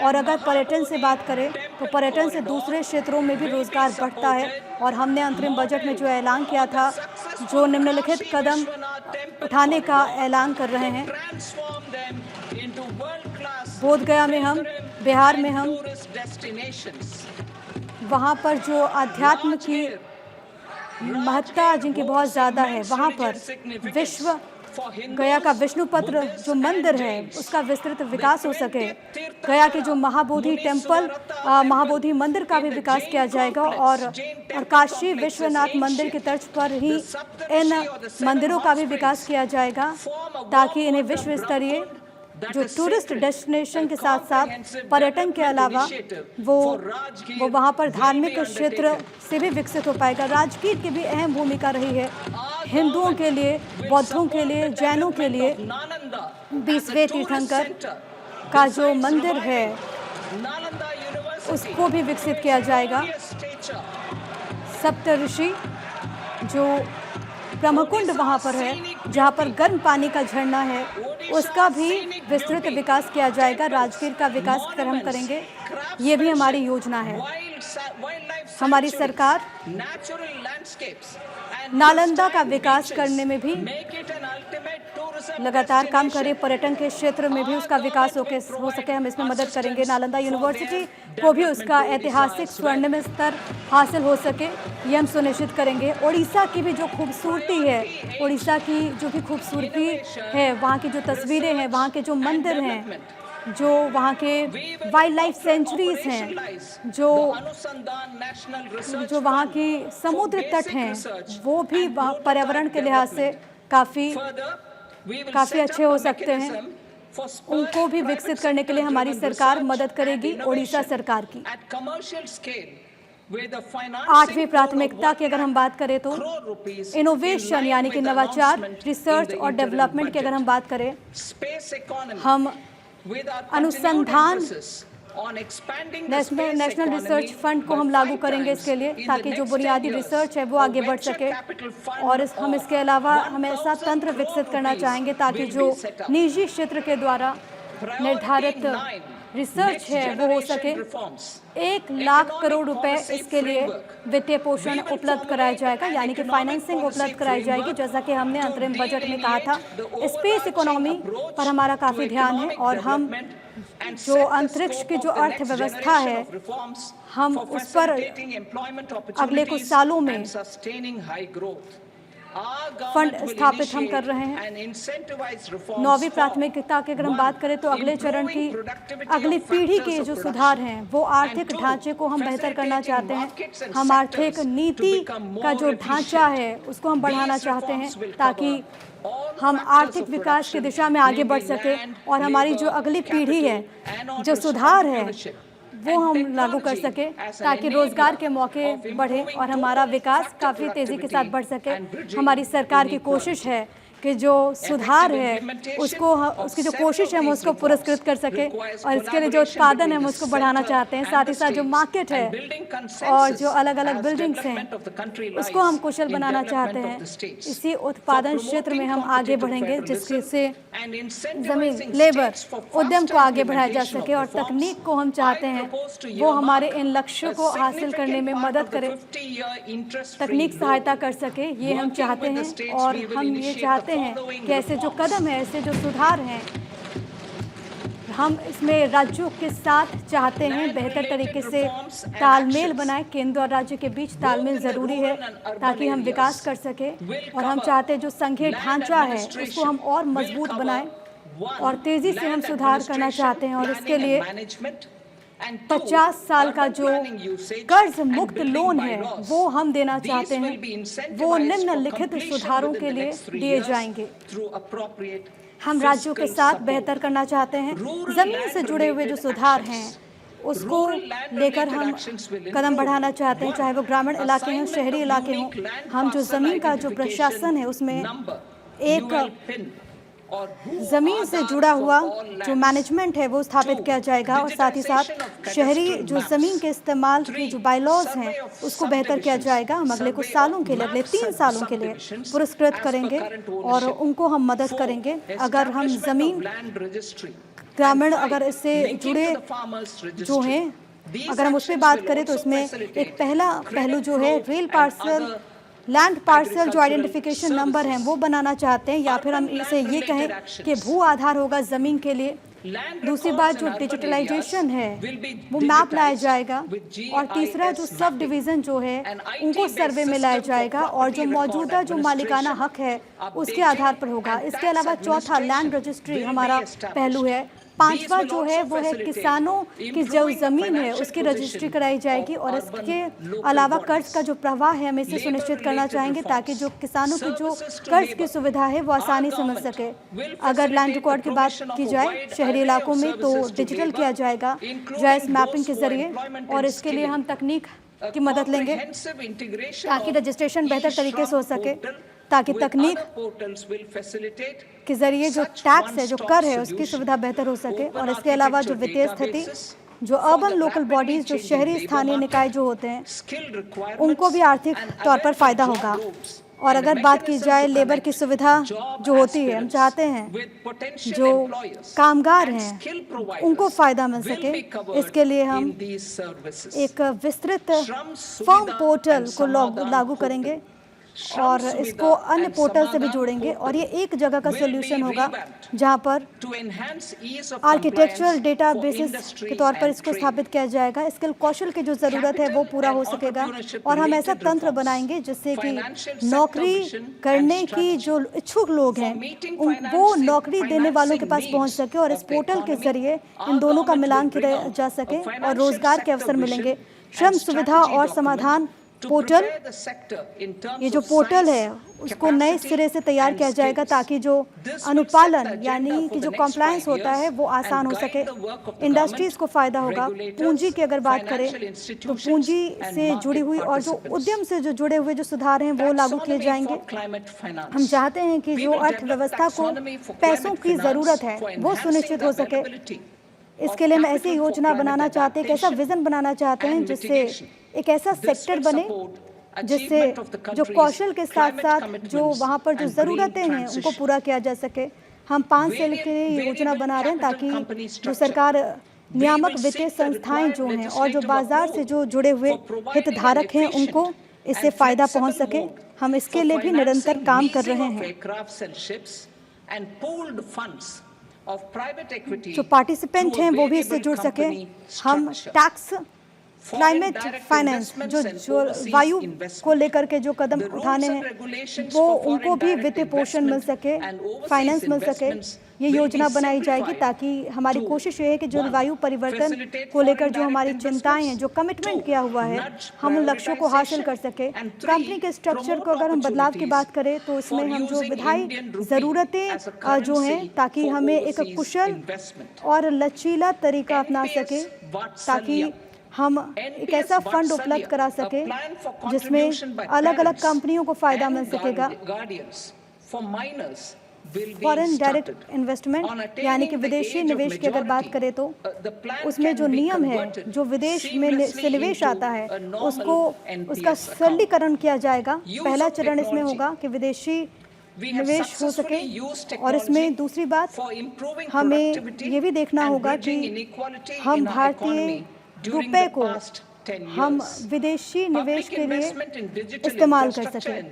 और अगर पर्यटन से बात करें तो पर्यटन से दूसरे क्षेत्रों में भी रोजगार बढ़ता है। और हमने अंतरिम बजट में जो ऐलान किया था, जो निम्नलिखित कदम उठाने का ऐलान कर रहे हैं। बोध गया में हम, बिहार में हम, वहाँ पर जो अध्यात्म की महत्ता जिनकी बहुत ज़्यादा है, वहाँ पर विश्व गया का विष्णुपत्र जो मंदिर है उसका विस्तृत विकास हो सके। गया के जो महाबोधि टेम्पल, महाबोधि मंदिर का भी विकास किया जाएगा और काशी विश्वनाथ मंदिर की तर्ज पर ही इन मंदिरों का भी विकास किया जाएगा, ताकि इन्हें विश्व स्तरीय जो टूरिस्ट डेस्टिनेशन के साथ साथ पर्यटन के अलावा वो वहाँ पर धार्मिक क्षेत्र से भी विकसित हो पाएगा। राजगीर की भी अहम भूमिका रही है हिंदुओं के लिए, बौद्धों के लिए, जैनों के लिए। 20वें तीर्थंकर का जो मंदिर है उसको भी विकसित किया जाएगा। सप्तऋषि जो ब्रह्मकुंड वहाँ पर है, जहाँ पर गर्म पानी का झरना है, उसका भी विस्तृत विकास किया जाएगा। राजगीर का विकास अगर हम करेंगे, ये भी हमारी योजना है। हमारी सरकार नालंदा का विकास करने में भी लगातार काम करे, पर्यटन के क्षेत्र में भी उसका विकास हो सके, हम इसमें मदद करेंगे। नालंदा यूनिवर्सिटी को भी उसका ऐतिहासिक स्वर्णिम स्तर हासिल हो सके, ये हम सुनिश्चित करेंगे। उड़ीसा की भी जो खूबसूरती है, उड़ीसा की जो भी खूबसूरती है, वहाँ की जो तस्वीरें हैं, वहाँ के जो मंदिर हैं, जो वहाँ के वाइल्ड लाइफ सेंचुरीज हैं, जो वहाँ की समुद्र तट हैं, वो भी पर्यावरण के लिहाज से काफ़ी अच्छे हो सकते हैं। उनको भी विकसित करने के लिए हमारी सरकार मदद करेगी, उड़ीसा सरकार की। 8वीं प्राथमिकता की अगर हम बात करें तो इनोवेशन यानी कि नवाचार, रिसर्च और डेवलपमेंट की अगर हम बात करें, हम अनुसंधान नेशनल रिसर्च फंड को हम लागू करेंगे इसके लिए, ताकि जो बुनियादी रिसर्च है वो आगे बढ़ सके। और हम इसके अलावा हम ऐसा तंत्र विकसित करना चाहेंगे ताकि जो निजी क्षेत्र के द्वारा निर्धारित रिसर्च है वो हो सके। 1 लाख करोड़ रुपए इसके लिए वित्तीय पोषण उपलब्ध कराया जाएगा, यानी कि फाइनेंसिंग उपलब्ध कराई जाएगी। जैसा कि हमने अंतरिम बजट में कहा था, स्पेस इकोनॉमी पर हमारा काफ़ी ध्यान है और हम जो अंतरिक्ष की जो अर्थव्यवस्था है, हम उस पर अगले कुछ सालों में फंड स्थापित हम कर रहे हैं। 9वीं प्राथमिकता की अगर हम बात करें तो अगले चरण की अगली पीढ़ी के जो सुधार हैं, वो आर्थिक ढांचे को हम बेहतर करना चाहते हैं। हम आर्थिक नीति का जो ढांचा है उसको हम बढ़ाना चाहते हैं, ताकि हम आर्थिक विकास की दिशा में आगे बढ़ सके और हमारी जो अगली पीढ़ी है, जो सुधार है, वो हम लागू कर सके, ताकि रोजगार के मौके बढ़े और हमारा विकास काफ़ी तेज़ी के साथ बढ़ सके। हमारी सरकार की कोशिश है कि जो सुधार है उसको, उसकी जो कोशिश है हम उसको पुरस्कृत कर सके, और इसके लिए जो उत्पादन है हम उसको बढ़ाना चाहते हैं। साथ ही साथ जो मार्केट है और जो अलग अलग बिल्डिंग्स हैं उसको हम कुशल बनाना चाहते हैं। इसी उत्पादन क्षेत्र में हम आगे बढ़ेंगे, जिससे ज़मीन, लेबर, उद्यम को आगे बढ़ाया जा सके, और तकनीक को हम चाहते हैं वो हमारे इन लक्ष्यों को हासिल करने में मदद करे, तकनीक सहायता कर सके, ये हम चाहते हैं। और हम ये चाहते हैं कि ऐसे जो कदम है, ऐसे जो सुधार हैं, हम इसमें राज्यों के साथ चाहते हैं बेहतर तरीके से तालमेल बनाए। केंद्र और राज्य के बीच तालमेल ज़रूरी है ताकि हम विकास कर सके, और हम चाहते हैं जो संघीय ढांचा है उसको हम और मजबूत बनाएं और तेज़ी से हम सुधार करना चाहते हैं। और इसके लिए 50 साल का जो कर्ज मुक्त लोन है वो हम देना चाहते हैं, वो निम्नलिखित सुधारों के लिए दिए जाएंगे। हम राज्यों के साथ बेहतर करना चाहते हैं। ज़मीन से जुड़े हुए जो सुधार हैं उसको लेकर हम कदम बढ़ाना चाहते हैं, चाहे वो ग्रामीण इलाके हों, शहरी इलाके हों। हम जो ज़मीन का जो प्रशासन है उसमें एक ज़मीन से जुड़ा हुआ जो मैनेजमेंट है वो स्थापित किया जाएगा, और साथ ही साथ शहरी जो ज़मीन के इस्तेमाल की जो बायलॉज हैं उसको बेहतर किया जाएगा। हम अगले कुछ सालों के लिए, अगले 3 सालों के लिए पुरस्कृत करेंगे और उनको हम मदद करेंगे। अगर हम ज़मीन ग्रामीण अगर इससे जुड़े जो हैं, अगर हम उस पर बात करें तो इसमें एक पहला पहलू जो है रेल पार्सल, लैंड पार्सल जो आइडेंटिफिकेशन नंबर हैं वो बनाना चाहते हैं, या फिर हम इसे ये कहें कि भू आधार होगा ज़मीन के लिए। दूसरी बात जो डिजिटलाइजेशन है वो मैप लाया जाएगा, और तीसरा जो सब डिवीज़न जो है उनको सर्वे में लाया जाएगा, और जो मौजूदा जो मालिकाना हक है उसके आधार पर होगा। इसके अलावा चौथा लैंड रजिस्ट्री हमारा पहलू है। पांचवा जो है वो है किसानों की जो ज़मीन है उसकी रजिस्ट्री कराई जाएगी, और इसके अलावा कर्ज का जो प्रवाह है हम इसे सुनिश्चित करना चाहेंगे ताकि जो किसानों की जो कर्ज की सुविधा है वो आसानी से मिल सके। अगर लैंड रिकॉर्ड की बात की जाए शहरी इलाकों में तो डिजिटल किया जाएगा जीआईएस मैपिंग के जरिए, और इसके लिए हम तकनीक की मदद लेंगे ताकि रजिस्ट्रेशन बेहतर तरीके से हो सके, ताकि तकनीक के जरिए जो टैक्स है, जो कर है, उसकी सुविधा बेहतर हो सके। और इसके अलावा जो वित्तीय स्थिति, जो अर्बन लोकल बॉडीज, जो शहरी स्थानीय निकाय जो होते हैं उनको भी आर्थिक तौर पर फायदा होगा। और अगर बात की जाए लेबर की सुविधा जो होती है, हम चाहते हैं जो कामगार हैं उनको फ़ायदा मिल सके। इसके लिए हम एक विस्तृत फर्म पोर्टल को लागू करेंगे और इसको अन्य पोर्टल से भी जोड़ेंगे, और ये एक जगह का सोल्यूशन होगा जहां पर आर्किटेक्चरल डेटाबेसेस के तौर पर इसको स्थापित किया जाएगा। स्किल कौशल की जो ज़रूरत है वो पूरा हो सकेगा, और हम ऐसा तंत्र बनाएंगे जिससे कि नौकरी करने की जो इच्छुक लोग हैं वो नौकरी देने वालों के पास पहुंच सके, और इस पोर्टल के जरिए इन दोनों का मिलान किया जा सके और रोजगार के अवसर मिलेंगे। श्रम सुविधा और समाधान पोर्टल, ये जो पोर्टल है उसको नए सिरे से तैयार किया जाएगा ताकि जो अनुपालन यानी कि जो कॉम्प्लायंस होता है वो आसान हो सके। इंडस्ट्रीज को फायदा होगा। पूंजी की अगर बात करें तो पूंजी से जुड़ी हुई और जो उद्यम से जो जुड़े हुए जो सुधार हैं वो लागू किए जाएंगे। हम चाहते हैं कि जो अर्थव्यवस्था को पैसों की ज़रूरत है वो सुनिश्चित हो सके। इसके लिए हम ऐसी योजना बनाना चाहते हैं, एक ऐसा विजन बनाना चाहते हैं जिससे एक ऐसा सेक्टर बने जिससे जो कौशल के साथ साथ जो वहाँ पर जो ज़रूरतें हैं उनको पूरा किया जा सके। हम 5 साल के लिए योजना बना रहे हैं ताकि जो सरकार, नियामक वित्तीय संस्थाएं जो हैं और जो बाजार से जो जुड़े हुए हितधारक हैं उनको इससे फ़ायदा पहुँच सके। हम इसके लिए भी निरंतर काम कर रहे हैं। जो पार्टिसिपेंट हैं वो भी इससे जुड़ सके। हम टैक्स, क्लाइमेट फाइनेंस, जो वायु को लेकर के जो कदम उठाने हैं वो उनको भी वित्तीय पोषण मिल सके, फाइनेंस मिल सके। ये योजना बनाई जाएगी ताकि हमारी कोशिश ये है कि जलवायु परिवर्तन को लेकर जो हमारी चिंताएं हैं, जो कमिटमेंट किया हुआ है, हम उन लक्ष्यों को हासिल कर सके। कंपनी के स्ट्रक्चर को अगर हम बदलाव की बात करें तो इसमें हम जो विधायी ज़रूरतें जो हैं ताकि हमें एक कुशल और लचीला तरीका अपना सके, ताकि हम एक ऐसा फंड उपलब्ध करा सके जिसमें अलग अलग कंपनियों को फ़ायदा मिल सकेगा। फॉरेन डायरेक्ट इन्वेस्टमेंट यानी कि विदेशी निवेश की अगर बात करें तो उसमें जो नियम है, जो विदेश में से निवेश आता है उसका सरलीकरण किया जाएगा। पहला चरण इसमें होगा कि विदेशी निवेश हो सके, और इसमें दूसरी बात हमें ये भी देखना होगा कि हम भारतीय रुपए को हम विदेशी निवेश के लिए इस्तेमाल कर सकें।